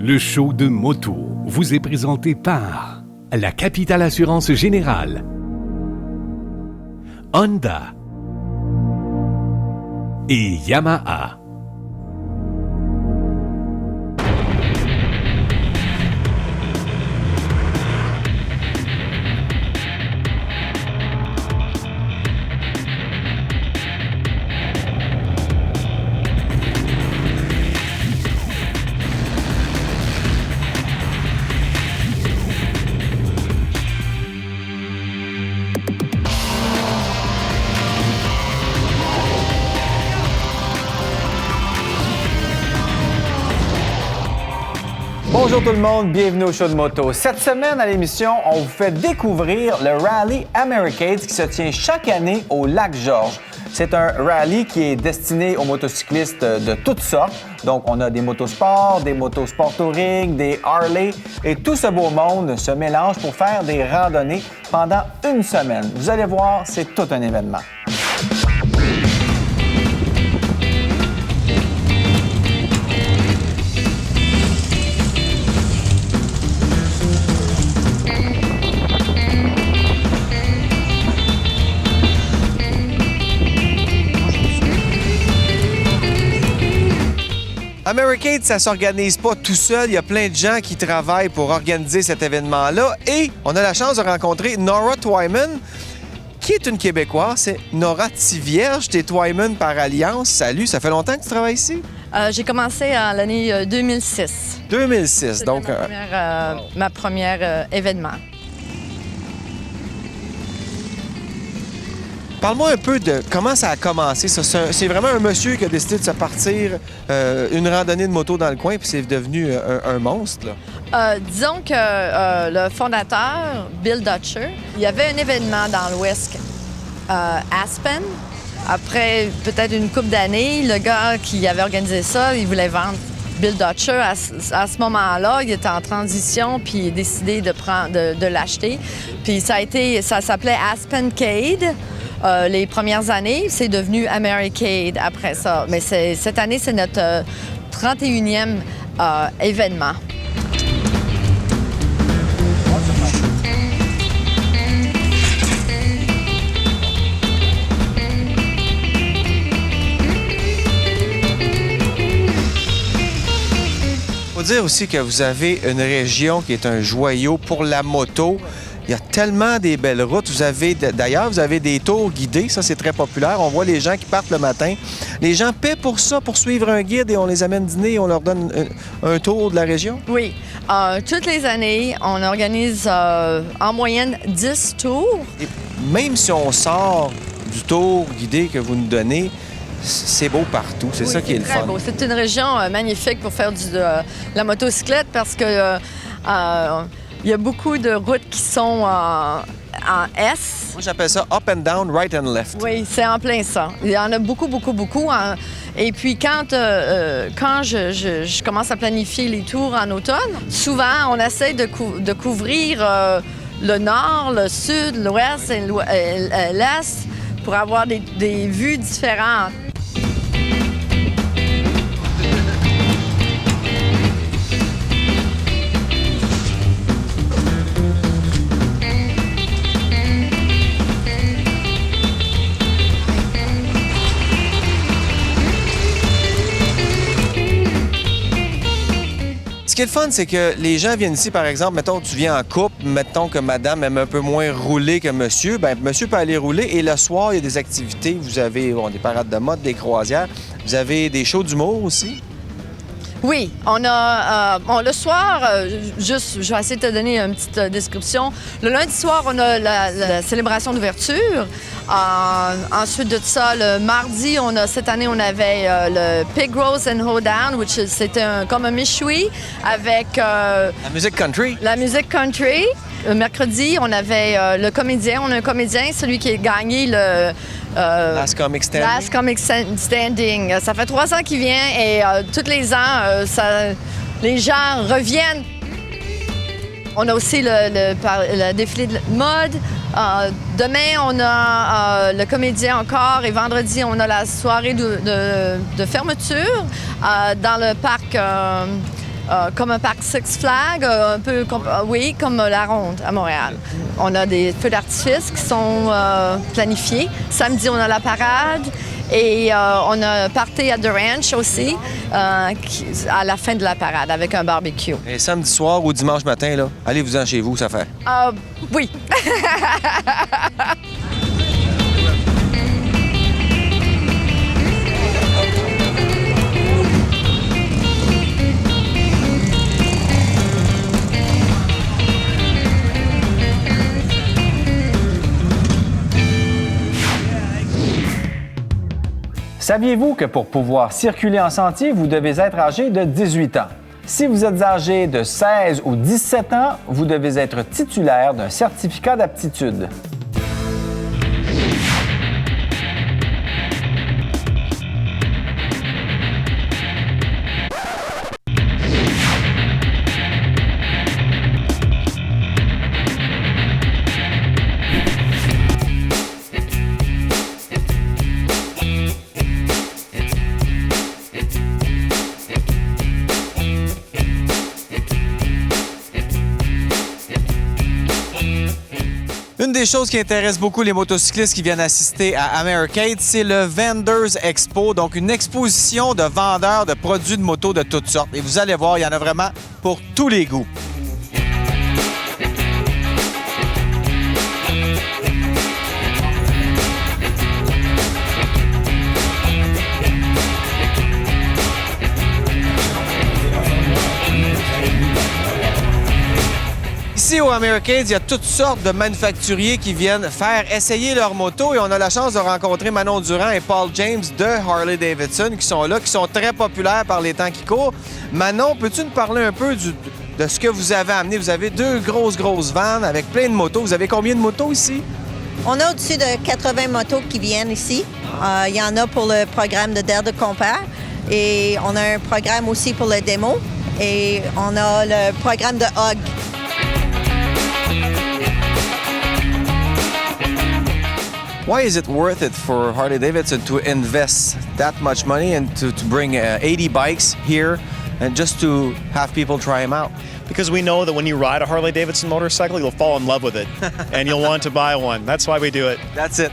Le show de moto vous est présenté par la Capitale Assurance Générale, Honda et Yamaha. Bonjour tout le monde, bienvenue au show de moto. Cette semaine à l'émission, on vous fait découvrir le rallye Americade qui se tient chaque année au Lac-Georges. C'est un rallye qui est destiné aux motocyclistes de toutes sortes. Donc, on a des motosports, des motosport touring, des Harley et tout ce beau monde se mélange pour faire des randonnées pendant une semaine. Vous allez voir, c'est tout un événement. Americade, ça s'organise pas tout seul. Il y a plein de gens qui travaillent pour organiser cet événement-là. Et on a la chance de rencontrer Nora Twyman, qui est une Québécoise. C'est Nora Tivierge, t'es Twyman par alliance. Salut, ça fait longtemps que tu travailles ici? J'ai commencé en l'année 2006. 2006, C'était donc... ma première événement. Parle-moi un peu de comment ça a commencé. C'est vraiment un monsieur qui a décidé de se partir une randonnée de moto dans le coin, puis c'est devenu un monstre, là. Disons que le fondateur, Bill Dutcher, il y avait un événement dans l'Ouest, Aspen. Après peut-être une couple d'années, le gars qui avait organisé ça, il voulait vendre. Bill Dutcher, à ce moment-là, il était en transition, puis il a décidé de l'acheter. Puis ça s'appelait Aspencade. Les premières années, c'est devenu Americade après ça. Mais cette année, c'est notre 31e événement. Il faut dire aussi que vous avez une région qui est un joyau pour la moto. Il y a tellement des belles routes. D'ailleurs, vous avez des tours guidés. Ça, c'est très populaire. On voit les gens qui partent le matin. Les gens paient pour ça, pour suivre un guide et on les amène dîner et on leur donne un tour de la région? Oui. Toutes les années, on organise en moyenne 10 tours. Et même si on sort du tour guidé que vous nous donnez, c'est beau partout. C'est ça qui est le fun. Très beau. C'est une région magnifique pour faire de la motocyclette parce que... il y a beaucoup de routes qui sont en S. Moi, j'appelle ça up and down, right and left. Oui, c'est en plein ça. Il y en a beaucoup. Et puis, quand je commence à planifier les tours en automne, souvent, on essaie de couvrir le nord, le sud, l'ouest et l'est pour avoir des vues différentes. Ce qui est le fun, c'est que les gens viennent ici, par exemple, mettons, tu viens en couple, mettons que madame aime un peu moins rouler que monsieur, bien, monsieur peut aller rouler et le soir, il y a des activités. Vous avez des parades de mode, des croisières. Vous avez des shows d'humour aussi? Oui, on a... le soir, je vais essayer de te donner une petite description. Le lundi soir, on a la célébration d'ouverture. Ensuite de ça, le mardi, cette année, on avait le Pig Roast and Hoedown, c'était comme un méchoui avec... la musique country. La musique country. Le mercredi, on avait le comédien. On a un comédien, celui qui a gagné le... Last Comic Standing. Last Comic Standing. Ça fait 3 ans qu'il vient et tous les ans, les gens reviennent. On a aussi le défilé de mode. Demain, on a le comédien encore et vendredi, on a la soirée de fermeture dans le parc comme un parc Six Flags, un peu comme la Ronde à Montréal. On a des feux d'artifice qui sont planifiés. Samedi, on a la parade et on a un party à The Ranch aussi à la fin de la parade avec un barbecue. Et samedi soir ou dimanche matin, là, allez-vous-en chez vous, ça fait. Oui. Saviez-vous que pour pouvoir circuler en sentier, vous devez être âgé de 18 ans? Si vous êtes âgé de 16 ou 17 ans, vous devez être titulaire d'un certificat d'aptitude. Une des choses qui intéresse beaucoup les motocyclistes qui viennent assister à Americade, c'est le Vendors Expo, donc une exposition de vendeurs de produits de moto de toutes sortes. Et vous allez voir, il y en a vraiment pour tous les goûts. Ici au Americade, il y a toutes sortes de manufacturiers qui viennent faire essayer leur moto et on a la chance de rencontrer Manon Durand et Paul James de Harley-Davidson qui sont là, qui sont très populaires par les temps qui courent. Manon, peux-tu nous parler un peu de ce que vous avez amené? Vous avez deux grosses vannes avec plein de motos. Vous avez combien de motos ici? On a au-dessus de 80 motos qui viennent ici. Il y en a pour le programme de DER de Compare et on a un programme aussi pour le démo et on a le programme de HOG. Why is it worth it for Harley-Davidson to invest that much money and to bring 80 bikes here and just to have people try them out? Because we know that when you ride a Harley-Davidson motorcycle, you'll fall in love with it and you'll want to buy one. That's why we do it. That's it.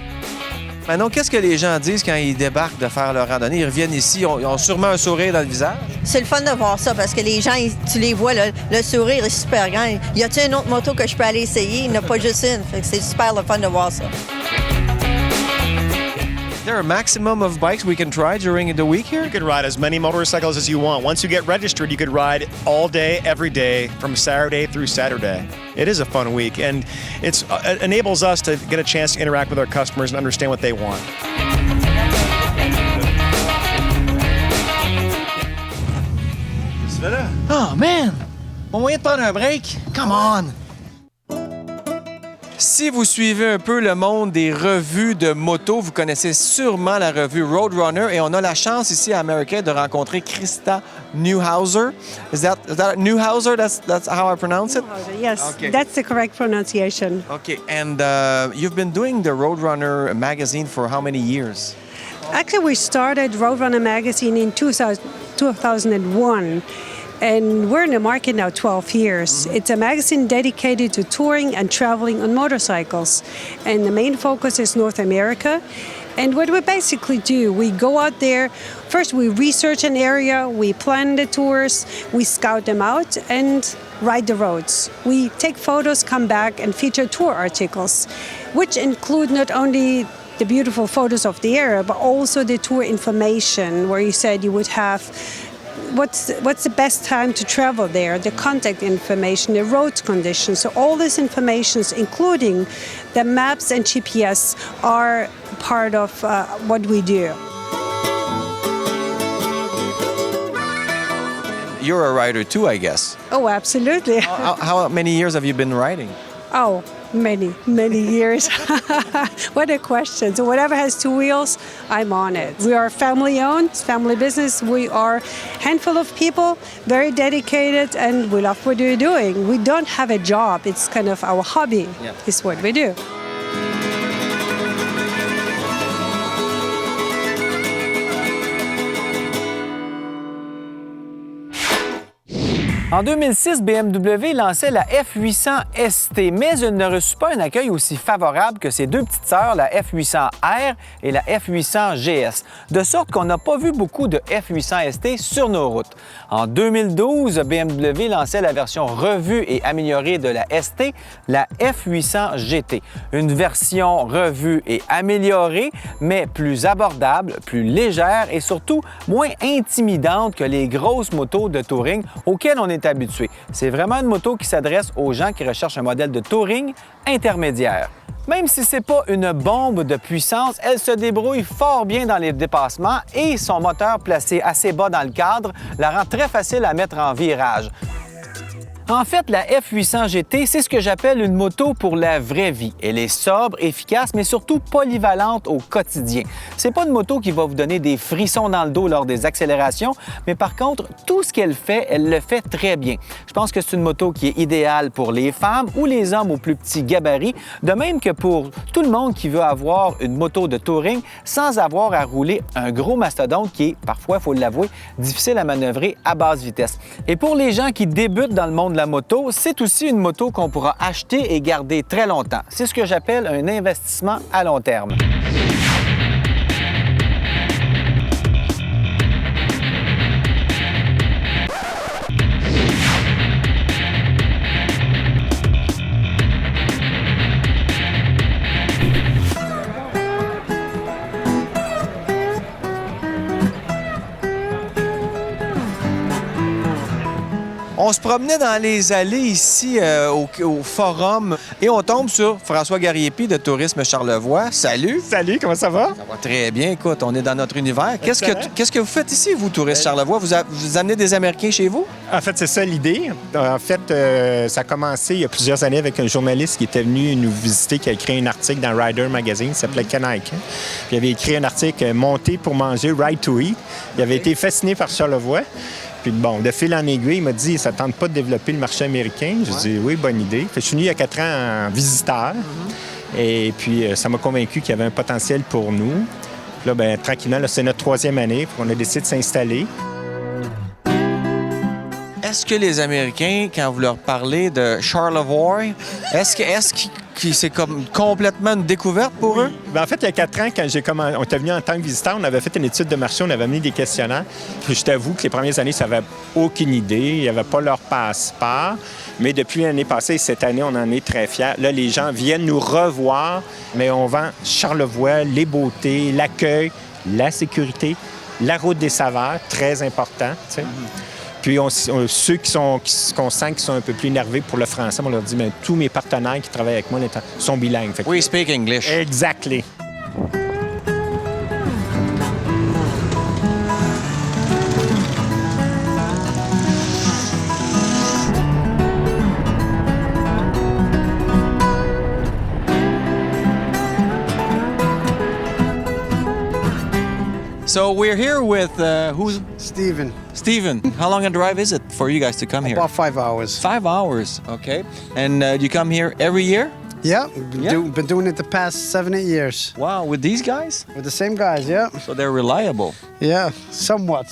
Manon, qu'est-ce que les gens disent quand ils débarquent de faire leur randonnée? Ils reviennent ici, ils ont sûrement un sourire dans le visage. C'est le fun de voir ça parce que les gens, tu les vois, le sourire est super grand. Y a-t-il une autre moto que je peux aller essayer? Il n'y en a pas juste une. Fait que c'est super le fun de voir ça. Is there a maximum of bikes we can try during the week here? You could ride as many motorcycles as you want. Once you get registered, you could ride all day, every day, from Saturday through Saturday. It is a fun week, and it enables us to get a chance to interact with our customers and understand what they want. Oh man! Mon moyen de prendre un break? Come on! Si vous suivez un peu le monde des revues de moto, vous connaissez sûrement la revue Roadrunner et on a la chance ici à Americade de rencontrer Krista Neuhauser. Is that Neuhauser? That's how I pronounce it? Yes, Okay. that's the correct pronunciation. Okay, and you've been doing the Roadrunner magazine for how many years? Actually, we started Roadrunner magazine in 2001. And we're in the market now 12 years. It's a magazine dedicated to touring and traveling on motorcycles. And the main focus is North America. And what we basically do, we go out there, first we research an area, we plan the tours, we scout them out and ride the roads. We take photos, come back and feature tour articles, which include not only the beautiful photos of the area, but also the tour information where you said you would have what's the best time to travel there, the contact information, the road conditions. So all these informations, including the maps and GPS, are part of what we do. You're a rider too, I guess. Oh, absolutely. How many years have you been riding? Oh, many years. What a question. So whatever has two wheels, I'm on it. We are family-owned, family business. We are a handful of people, very dedicated, and we love what we're doing. We don't have a job. It's kind of our hobby. Yeah. It's what we do. En 2006, BMW lançait la F800 ST, mais elle ne reçut pas un accueil aussi favorable que ses deux petites sœurs, la F800R et la F800 GS, de sorte qu'on n'a pas vu beaucoup de F800 ST sur nos routes. En 2012, BMW lançait la version revue et améliorée de la ST, la F800 GT, une version revue et améliorée, mais plus abordable, plus légère et surtout moins intimidante que les grosses motos de touring auxquelles on est habitué. C'est vraiment une moto qui s'adresse aux gens qui recherchent un modèle de touring intermédiaire. Même si c'est pas une bombe de puissance, elle se débrouille fort bien dans les dépassements et son moteur placé assez bas dans le cadre la rend très facile à mettre en virage. En fait, la F800 GT, c'est ce que j'appelle une moto pour la vraie vie. Elle est sobre, efficace, mais surtout polyvalente au quotidien. C'est pas une moto qui va vous donner des frissons dans le dos lors des accélérations, mais par contre, tout ce qu'elle fait, elle le fait très bien. Je pense que c'est une moto qui est idéale pour les femmes ou les hommes aux plus petits gabarits, de même que pour tout le monde qui veut avoir une moto de touring sans avoir à rouler un gros mastodonte qui est, parfois, il faut l'avouer, difficile à manœuvrer à basse vitesse. Et pour les gens qui débutent dans le monde de la moto, c'est aussi une moto qu'on pourra acheter et garder très longtemps. C'est ce que j'appelle un investissement à long terme. On se promenait dans les allées ici au Forum et on tombe sur François Gariepi de Tourisme Charlevoix. Salut! Salut, comment ça va? Ça va très bien. Écoute, on est dans notre univers. Qu'est-ce que vous faites ici, vous, Tourisme Charlevoix? Vous amenez des Américains chez vous? En fait, c'est ça l'idée. En fait, ça a commencé il y a plusieurs années avec un journaliste qui était venu nous visiter, qui a écrit un article dans Rider Magazine, qui s'appelait Canaille. Puis il avait écrit un article « Monter pour manger, Ride to Eat ». Il avait été fasciné par Charlevoix. Puis bon, de fil en aiguille, il m'a dit « ça ne tente pas de développer le marché américain ». J'ai dit « oui, bonne idée ». Fait que je suis venu il y a 4 ans en visiteur. Et puis, ça m'a convaincu qu'il y avait un potentiel pour nous. Puis là, bien, tranquillement, là, c'est notre 3e année. Puis on a décidé de s'installer. Est-ce que les Américains, quand vous leur parlez de Charlevoix, est-ce que c'est comme complètement une découverte pour eux? Bien, en fait, il y a 4 ans, quand on était venu en tant que visiteur, on avait fait une étude de marché, on avait amené des questionnaires. Puis je t'avoue que les premières années, ça n'avait aucune idée. Il n'y avait pas leur passeport. Mais depuis l'année passée, cette année, on en est très fiers. Là, les gens viennent nous revoir, mais on vend Charlevoix, les beautés, l'accueil, la sécurité, la route des saveurs, très important, tu sais. Puis ceux qu'on sent qui sont un peu plus énervés pour le français, on leur dit, bien, tous mes partenaires qui travaillent avec moi sont bilingues. Fait que... We speak English. Exactly. So we're here with who's Stephen. Stephen. How long a drive is it for you guys to come here? About 5 hours. 5 hours, okay. And you come here every year? Yeah, been doing it the past 7-8 years. Wow, with these guys? With the same guys, yeah. So they're reliable. Yeah, somewhat.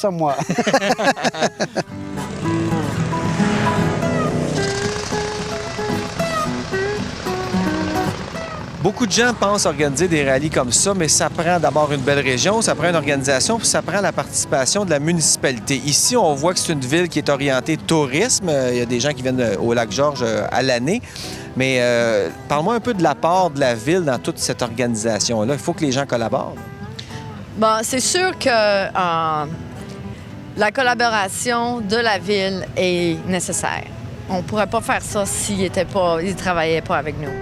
Beaucoup de gens pensent organiser des rallyes comme ça, mais ça prend d'abord une belle région, ça prend une organisation, puis ça prend la participation de la municipalité. Ici, on voit que c'est une ville qui est orientée tourisme. Il y a des gens qui viennent au Lac-Georges à l'année. Mais parle-moi un peu de l'apport de la ville dans toute cette organisation-là. Il faut que les gens collaborent. Bon, c'est sûr que la collaboration de la ville est nécessaire. On ne pourrait pas faire ça s'ils ne travaillaient pas avec nous.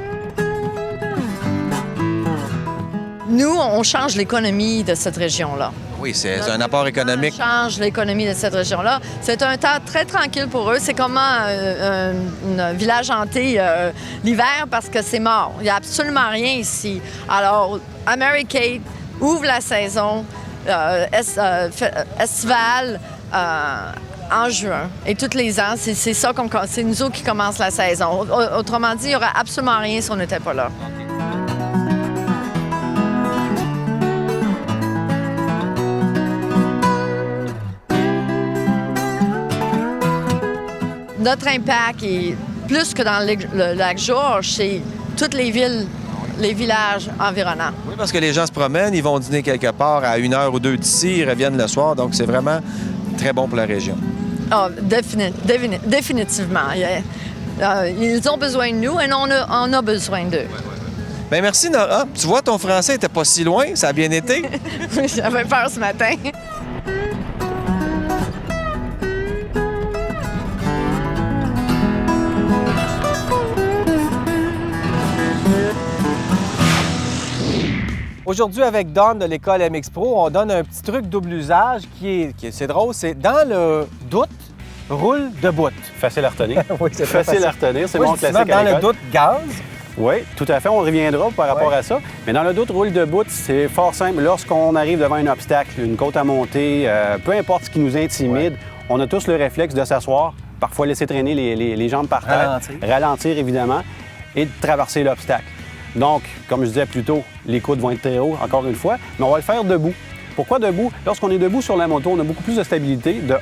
Nous, on change l'économie de cette région-là. Oui, c'est un apport économique. On change l'économie de cette région-là. C'est un temps très tranquille pour eux. C'est comme un village hanté l'hiver parce que c'est mort. Il n'y a absolument rien ici. Alors, Americade ouvre la saison estivale en juin. Et tous les ans, c'est nous autres qui commence la saison. Autrement dit, il n'y aurait absolument rien si on n'était pas là. notre impact est plus que dans le lac Georges, c'est toutes les villes, les villages environnants. Oui, parce que les gens se promènent, ils vont dîner quelque part à 1 heure ou 2 d'ici, ils reviennent le soir, donc c'est vraiment très bon pour la région. Ah, définitivement. Ils ont besoin de nous et on a besoin d'eux. Bien, merci, Nora. Tu vois, ton français n'était pas si loin, ça a bien été. J'avais peur ce matin. Aujourd'hui, avec Don de l'école MX Pro, on donne un petit truc double usage qui est c'est drôle, c'est dans le doute, roule de bout. Facile à retenir. Oui, c'est facile à retenir, c'est oui, mon classique dans à le l'école. doute, gaz. Oui, tout à fait, on reviendra par rapport à ça. Mais dans le doute, roule de bout, c'est fort simple. Lorsqu'on arrive devant un obstacle, une côte à monter, peu importe ce qui nous intimide, on a tous le réflexe de s'asseoir, parfois laisser traîner les jambes par terre, ralentir évidemment, et de traverser l'obstacle. Donc, comme je disais plus tôt, les coudes vont être très hauts, encore une fois, mais on va le faire debout. Pourquoi debout? Lorsqu'on est debout sur la moto, on a beaucoup plus de stabilité, de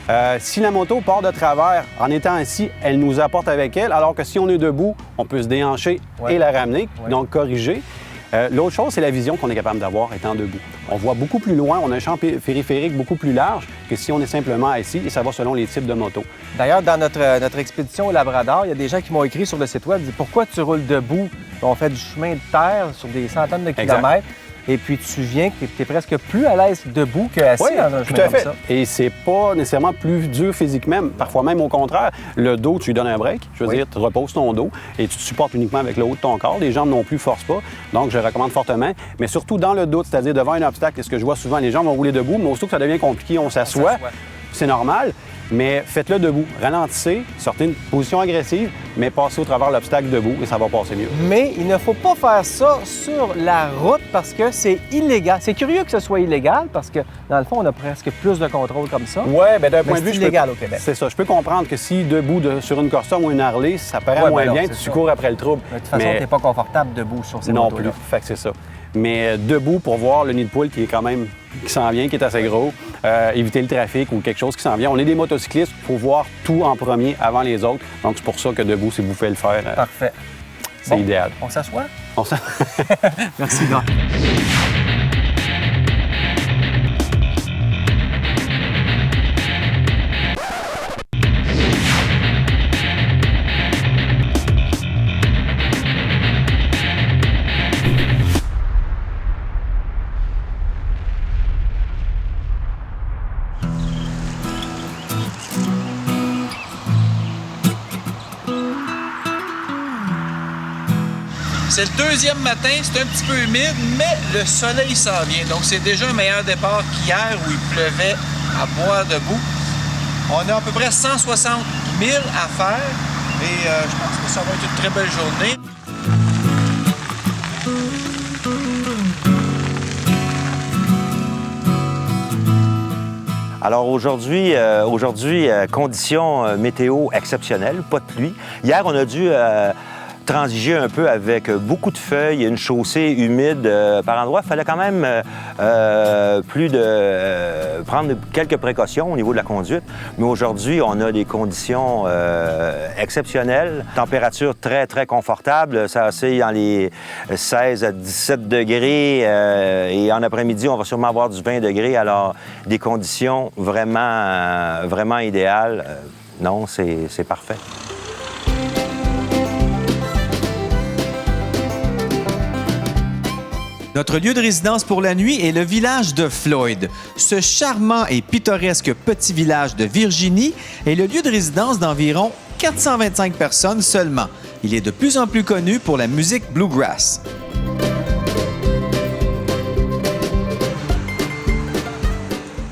1. Si la moto part de travers en étant assis, elle nous apporte avec elle, alors que si on est debout, on peut se déhancher et la ramener, donc corriger. L'autre chose, c'est la vision qu'on est capable d'avoir étant debout. On voit beaucoup plus loin, on a un champ périphérique beaucoup plus large que si on est simplement assis, et ça va selon les types de motos. D'ailleurs, dans notre expédition au Labrador, il y a des gens qui m'ont écrit sur le site web, disent « Pourquoi tu roules debout? » On fait du chemin de terre sur des centaines de kilomètres. Et puis tu viens que tu es presque plus à l'aise debout qu'assis dans un chemin comme ça. Et c'est pas nécessairement plus dur physiquement, parfois même au contraire. Le dos, tu lui donnes un break, je veux dire, tu reposes ton dos et tu te supportes uniquement avec le haut de ton corps. Les jambes non plus forcent pas, donc je recommande fortement. Mais surtout dans le doute, c'est-à-dire devant un obstacle, ce que je vois souvent, les gens vont rouler debout, mais aussitôt que ça devient compliqué, on s'assoit. C'est normal, mais faites-le debout. Ralentissez, sortez une position agressive, mais passez au travers l'obstacle debout et ça va passer mieux. Mais il ne faut pas faire ça sur la route parce que c'est illégal. C'est curieux que ce soit illégal parce que, dans le fond, on a presque plus de contrôle comme ça. Oui, bien d'un point de vue... c'est illégal au Québec. C'est ça. Je peux comprendre que si debout sur une custom ou une Harley, ça paraît moins bien, tu cours après le trouble. De toute façon, tu n'es pas confortable debout sur ces motos-là. Non plus. Fait que c'est ça. Mais debout pour voir le nid de poule qui est quand même, qui s'en vient, qui est assez gros, éviter le trafic ou quelque chose qui s'en vient. On est des motocyclistes, il faut voir tout en premier avant les autres. Donc c'est pour ça que debout, si vous pouvez le faire, parfait. C'est idéal. On s'assoit? Merci, Don. C'est le deuxième matin, c'est un petit peu humide, mais le soleil s'en vient. Donc, c'est déjà un meilleur départ qu'hier où il pleuvait à boire debout. On a à peu près 160 000 à faire et je pense que ça va être une très belle journée. Alors aujourd'hui, conditions météo exceptionnelles, pas de pluie. Hier, on a dû transiger un peu avec beaucoup de feuilles, une chaussée humide par endroits. Il fallait quand même prendre quelques précautions au niveau de la conduite. Mais aujourd'hui, on a des conditions exceptionnelles. Température très, très confortable. Ça oscille dans les 16 à 17 degrés. Et en après-midi, on va sûrement avoir du 20 degrés. Alors, des conditions vraiment idéales. Non, c'est parfait. Notre lieu de résidence pour la nuit est le village de Floyd. Ce charmant et pittoresque petit village de Virginie est le lieu de résidence d'environ 425 personnes seulement. Il est de plus en plus connu pour la musique bluegrass.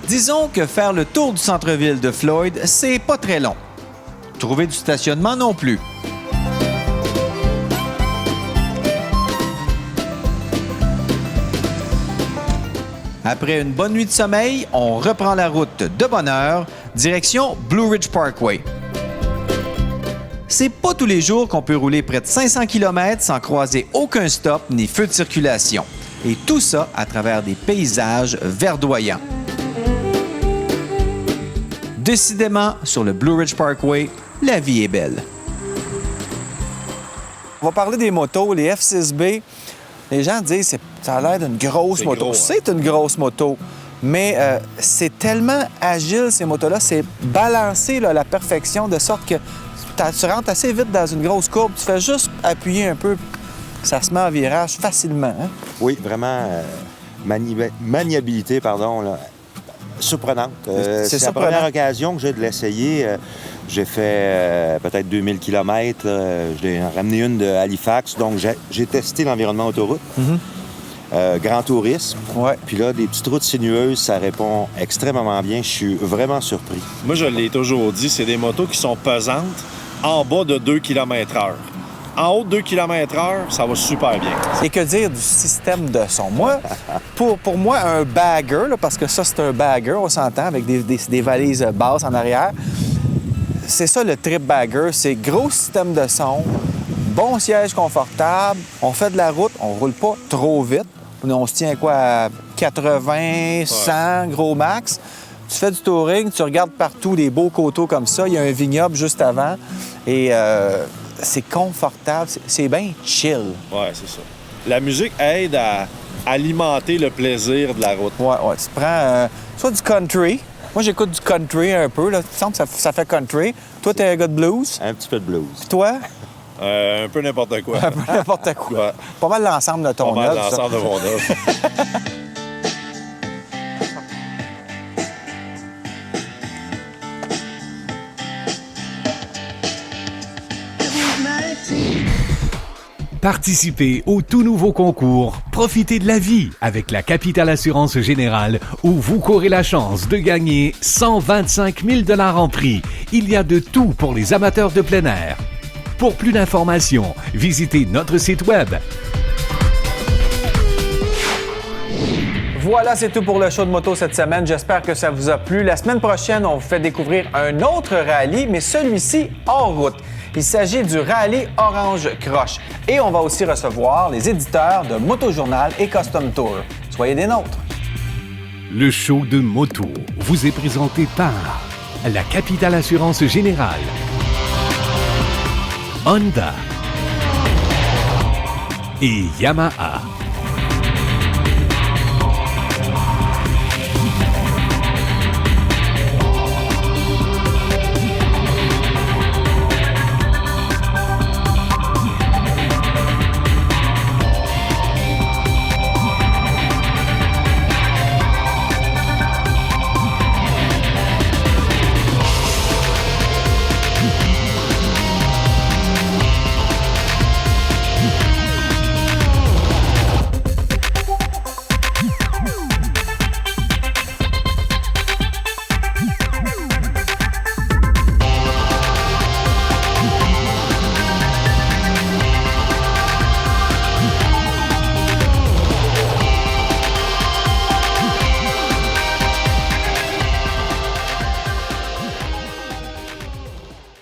Disons que faire le tour du centre-ville de Floyd, c'est pas très long. Trouver du stationnement non plus. Après une bonne nuit de sommeil, on reprend la route de bonne heure, direction Blue Ridge Parkway. C'est pas tous les jours qu'on peut rouler près de 500 km sans croiser aucun stop ni feu de circulation. Et tout ça à travers des paysages verdoyants. Décidément, sur le Blue Ridge Parkway, la vie est belle. On va parler des motos, les F6B. Les gens disent que ça a l'air d'une grosse moto. Gros, hein? C'est une grosse moto, mais c'est tellement agile, ces motos-là. C'est balancé là, à la perfection, de sorte que tu rentres assez vite dans une grosse courbe. Tu fais juste appuyer un peu, ça se met en virage facilement. Hein? Oui, vraiment, maniabilité, pardon, là, surprenante. C'est la première occasion que j'ai de l'essayer. J'ai fait peut-être 2000 km. J'ai ramené une de Halifax. Donc, j'ai testé l'environnement autoroute. Grand tourisme. Ouais. Puis là, des petites routes sinueuses, ça répond extrêmement bien. Je suis vraiment surpris. Moi, je l'ai toujours dit, c'est des motos qui sont pesantes en bas de 2 km/h. En haut de 2 km/h, ça va super bien. Et que dire du système de son? Moi, pour moi, un bagger, là, parce que ça, c'est un bagger, on s'entend, avec des valises basses en arrière. C'est ça, le trip bagger. C'est gros système de son, bon siège confortable. On fait de la route, on roule pas trop vite. On se tient à quoi? À 80, 100, gros max. Tu fais du touring, tu regardes partout les beaux coteaux comme ça. Il y a un vignoble juste avant. Et c'est confortable, c'est bien chill. Ouais, c'est ça. La musique aide à alimenter le plaisir de la route. Ouais. Tu prends soit du country. Moi, j'écoute du country un peu. Là. Tu sens que ça fait country. Toi, t'es un gars de blues. Un petit peu de blues. Puis toi? Un peu n'importe quoi. Un peu n'importe quoi. Ouais. Pas mal l'ensemble de ton œuvre. Pas mal l'ensemble de mon œuvre. Participez au tout nouveau concours Profitez de la vie avec la Capitale Assurance Générale où vous courez la chance de gagner 125 000 $ en prix. Il y a de tout pour les amateurs de plein air. Pour plus d'informations, visitez notre site web. Voilà, c'est tout pour le show de moto cette semaine. J'espère que ça vous a plu. La semaine prochaine, on vous fait découvrir un autre rallye, mais celui-ci hors route. Il s'agit du rallye Orange Croche. Et on va aussi recevoir les éditeurs de Motojournal et Custom Tour. Soyez des nôtres. Le show de moto vous est présenté par la Capitale Assurance Générale, Honda et Yamaha.